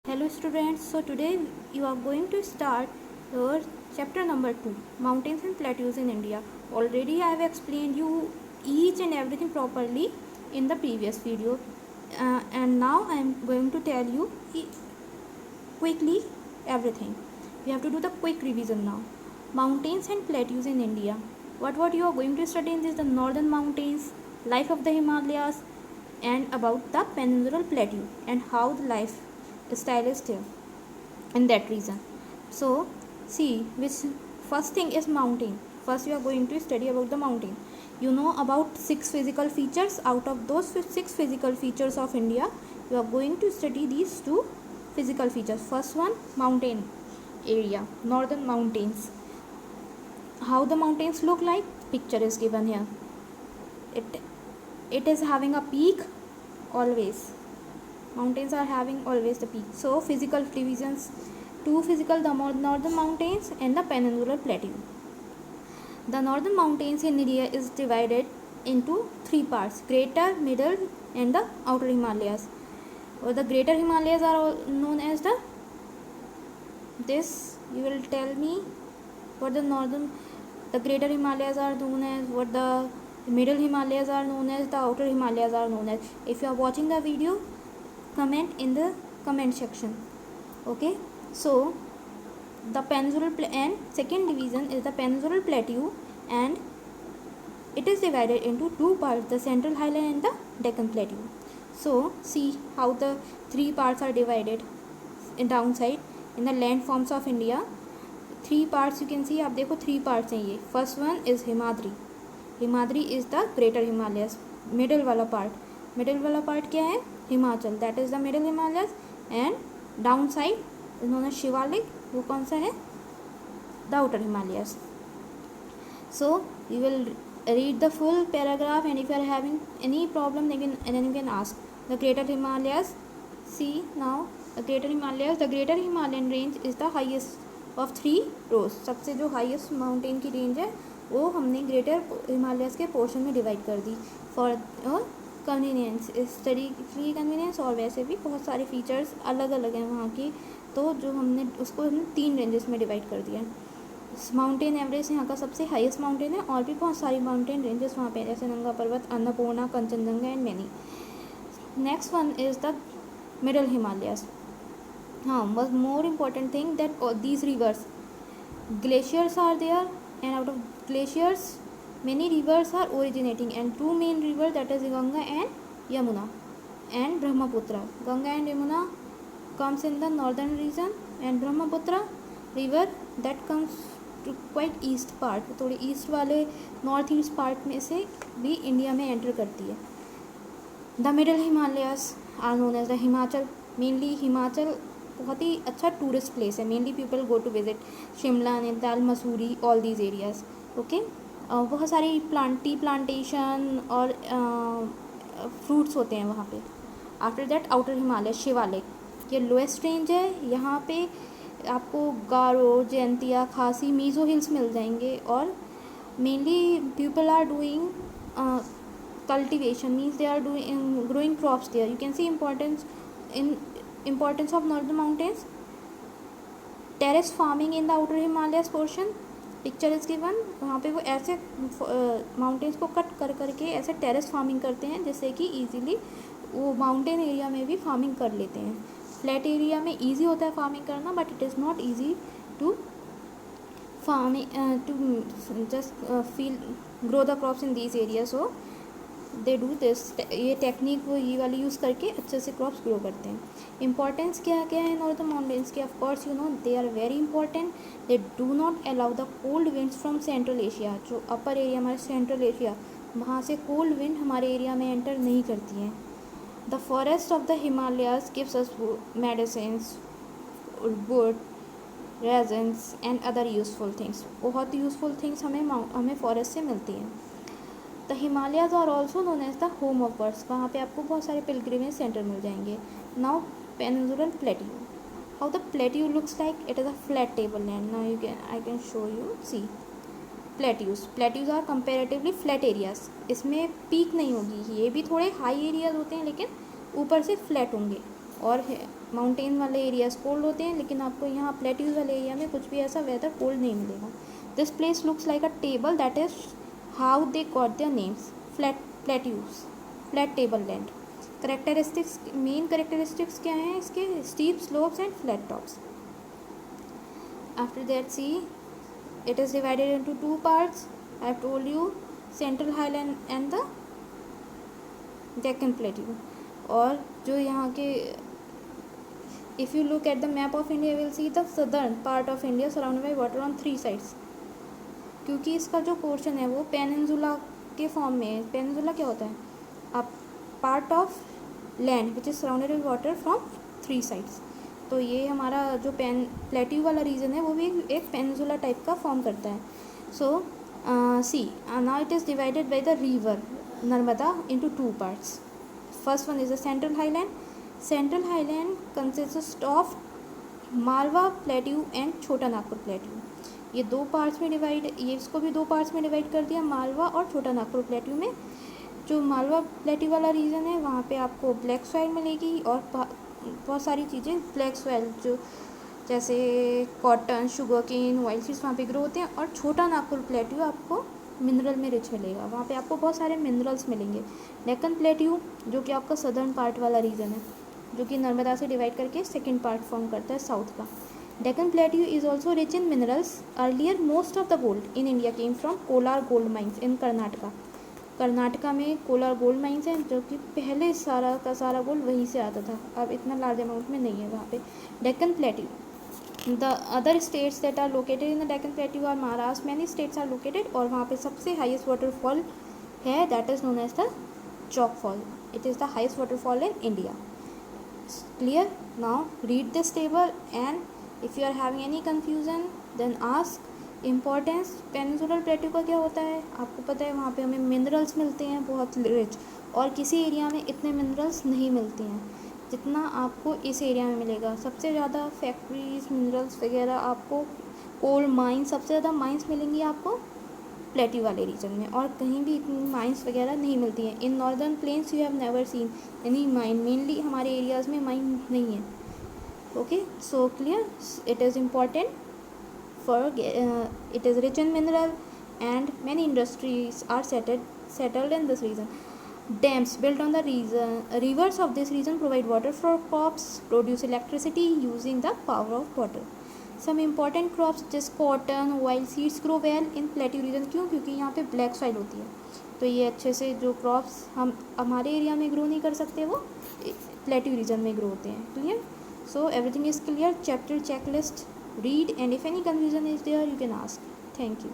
Hello students, so today you are going to start your chapter number 2, Mountains and Plateaus in India. Already I have explained you each and everything properly in the previous video, and now I am going to tell you quickly everything. We have to do the quick revision now. Mountains and Plateaus in India. What you are going to study in this, the northern mountains, life of the Himalayas, and about the peninsular plateau and how the life style is there in that region. So see, which first thing is mountain. First you are going to study about the mountain. You know about 6 physical features. Out of those 6 physical features of India, you are going to study these 2 physical features. First one, mountain area, northern mountains. How the mountains look like, picture is given here. It is having a peak always. Mountains are having always the peak. So physical divisions, 2 physical, the northern mountains and the peninsular plateau. The northern mountains in India is divided into 3 parts: greater, middle and the outer Himalayas. Or the greater Himalayas are known as the, this you will tell me what the greater Himalayas are known as, what the middle Himalayas are known as, the outer Himalayas are known as. If you are watching the video, comment in the comment section. Okay, so the peninsular and second division is the peninsular plateau, and it is divided into 2 parts: the central highland and the Deccan plateau. So see how the 3 parts are divided in downside in the landforms of India. 3 parts you can see. आप देखो 3 parts हैं ये. First one is Himadri. Himadri is the greater Himalayas. Middle वाला part क्या है? Himachal, that is the middle Himalayas. And downside is known as Shivalik. वो कौन सा है? The outer Himalayas. So you will read the full paragraph, and if you are having any problem then you can ask. The greater Himalayas, see now the greater Himalayas. The greater Himalayan range is the highest of 3 rows. सबसे जो highest mountain की range है वो हमने greater Himalayas के portion में divide कर दी for convenience, study के लिए कन्वीनियंस, और वैसे भी बहुत सारे फीचर्स अलग अलग हैं वहाँ की, तो जो हमने उसको 3 रेंजेस में डिवाइड कर दिया. माउंटेन एवरेस्ट यहाँ का सबसे हाईएस्ट माउंटेन है, और भी बहुत सारी माउंटेन रेंजेस वहाँ पे जैसे नंगा पर्वत, Annapurna, Kanchenjunga and many. Next one is the middle Himalayas. हाँ, बस more important thing that these rivers, glaciers are there, and out of glaciers many rivers are originating, and 2 main rivers, that is Ganga and Yamuna and Brahmaputra. Ganga and Yamuna comes in the northern region, and Brahmaputra river that comes to quite east part, थोड़ी east वाले north east part में से भी India में enter करती है. The middle Himalayas are known as the Himachal. Mainly Himachal बहुत ही अच्छा टूरिस्ट प्लेस है. Mainly people go to visit Shimla, Nainital, Mussoorie, all these areas. Okay, बहुत सारी टी प्लांटेशन और फ्रूट्स होते हैं वहाँ पे. After that outer Himalaya, Shivalik, ये लोएस्ट रेंज है. यहाँ पे आपको गारो, जयंतिया, खासी, मीज़ो हिल्स मिल जाएंगे, और mainly people are doing cultivation, means they are doing growing crops there. You can see importance of northern mountains. Terrace farming in the outer Himalayas portion, picture is given. वहाँ पे वो ऐसे माउंटेन्स को cut कर करके ऐसे terrace farming करते हैं जिससे कि ईजीली वो माउंटेन एरिया में भी फार्मिंग कर लेते हैं. फ्लैट एरिया में ईजी होता है फार्मिंग करना, but it is not easy to farming to just feel grow the crops in these area. So they do this, ये टेक्निक वो ये वाली यूज़ करके अच्छे से क्रॉप्स ग्रो करते हैं. इंपॉर्टेंस क्या क्या है नॉर्दर्न माउंटेन्स के? Of course you know they are very important. They do not allow the cold winds from central Asia. जो अपर एरिया हमारे सेंट्रल एशिया, वहाँ से कोल्ड विंड हमारे एरिया में एंटर नहीं करती हैं. The forest of the Himalayas gives us medicines, wood, resins and other useful things. बहुत यूजफुल थिंग्स हमें फॉरेस्ट से मिलती हैं. The Himalayas are also known as the home of birds. वहाँ पे आपको बहुत सारे पिलग्रिमेज सेंटर मिल जाएंगे. Now peninsular plateau. How the plateau looks like? It is a flat table land. Now I can show you. See plateaus are comparatively flat areas. इसमें peak नहीं होगी. ये भी थोड़े हाई एरियाज होते हैं लेकिन ऊपर से फ्लैट होंगे, और माउंटेन वाले एरियाज कोल्ड होते हैं, लेकिन आपको यहाँ प्लेट्यूज वाले एरिया में कुछ भी ऐसा वेदर कोल्ड नहीं मिलेगा. This place looks like a table, that is how they got their names. Plateaus, flat table land. Characteristics, main characteristics क्या हैं इसके? Steep slopes and flat tops. After that see, it is divided into two parts. I have told you, central highland and the Deccan Plateau. और जो यहाँ के, if you look at the map of India, you will see the southern part of India surrounded by water on three sides. क्योंकि इसका जो portion है वो peninsula के फॉर्म में है. पेनिनसुला क्या होता है? अब part of land which is surrounded by water from three sides. तो ये हमारा जो प्लेट्यू वाला रीजन है वो भी एक पेनिनसुला टाइप का फॉर्म करता है. So see, now it is divided by the river Narmada into two parts. First one is the central highland. Central highland consist of Malwa plateau and Chota Nagpur plateau. ये दो पार्ट्स में डिवाइड, ये इसको भी दो पार्ट्स में डिवाइड कर दिया, मालवा और छोटा नागपुर प्लेट्यू में. जो मालवा प्लेट्यू वाला रीजन है वहाँ पे आपको ब्लैक सॉइल मिलेगी और बहुत सारी चीज़ें ब्लैक सॉइल, जो जैसे cotton, sugar cane, oil seeds वहाँ पे ग्रो होते हैं. और छोटा नागपुर प्लेट्यू आपको मिनरल में रिच मिलेगा, वहाँ पे आपको बहुत सारे मिनरल्स मिलेंगे. डेक्कन प्लेट्यू जो कि आपका सदर्न पार्ट वाला रीजन है, जो कि नर्मदा से डिवाइड करके सेकेंड पार्ट फॉर्म करता है साउथ का. Deccan plateau is also rich in minerals. Earlier most of the gold in India came from Kolar gold mines इन कर्नाटका. कर्नाटका में कोलार गोल्ड माइंस हैं, जो कि पहले सारा का सारा गोल्ड वहीं से आता था. अब इतना लार्ज अमाउंट में नहीं है वहाँ पे. Deccan plateau, the other states that are located in the Deccan plateau are Maharashtra. Many states are located, और वहाँ पे सबसे हाईएस्ट वाटरफॉल है, that is known as the Jog fall. It is the highest waterfall in India. Clear? Now read this table, and if you are having any confusion then ask. Importance peninsular plateau का क्या होता है आपको पता है? वहाँ पे हमें मिनरल्स मिलते हैं बहुत रिच, और किसी एरिया में इतने मिनरल्स नहीं मिलते हैं जितना आपको इस एरिया में मिलेगा. सबसे ज़्यादा फैक्ट्रीज, मिनरल्स वगैरह आपको, कोल माइंस, सबसे ज़्यादा माइंस मिलेंगी आपको प्लेट्यू वाले रीजन में, और कहीं भी इतनी माइंस वगैरह नहीं मिलती हैं. In northern plains you have never seen any mine. Mainly हमारे एरियाज़ में माइन नहीं है. Okay, so clear? It is important for it is rich in mineral, and many industries are settled in this region. Dams built on the rivers of this region provide water for crops, produce electricity using the power of water. Some important crops such as cotton, oil seeds grow well in plateau region. क्यों? क्योंकि यहाँ पे black soil होती है, तो ये अच्छे से जो क्रॉप्स हम हमारे एरिया में ग्रो नहीं कर सकते वो प्लेट्यू रीजन में ग्रो होते हैं. Clear? So everything is clear. Chapter checklist read, and if any confusion is there you can ask. Thank you.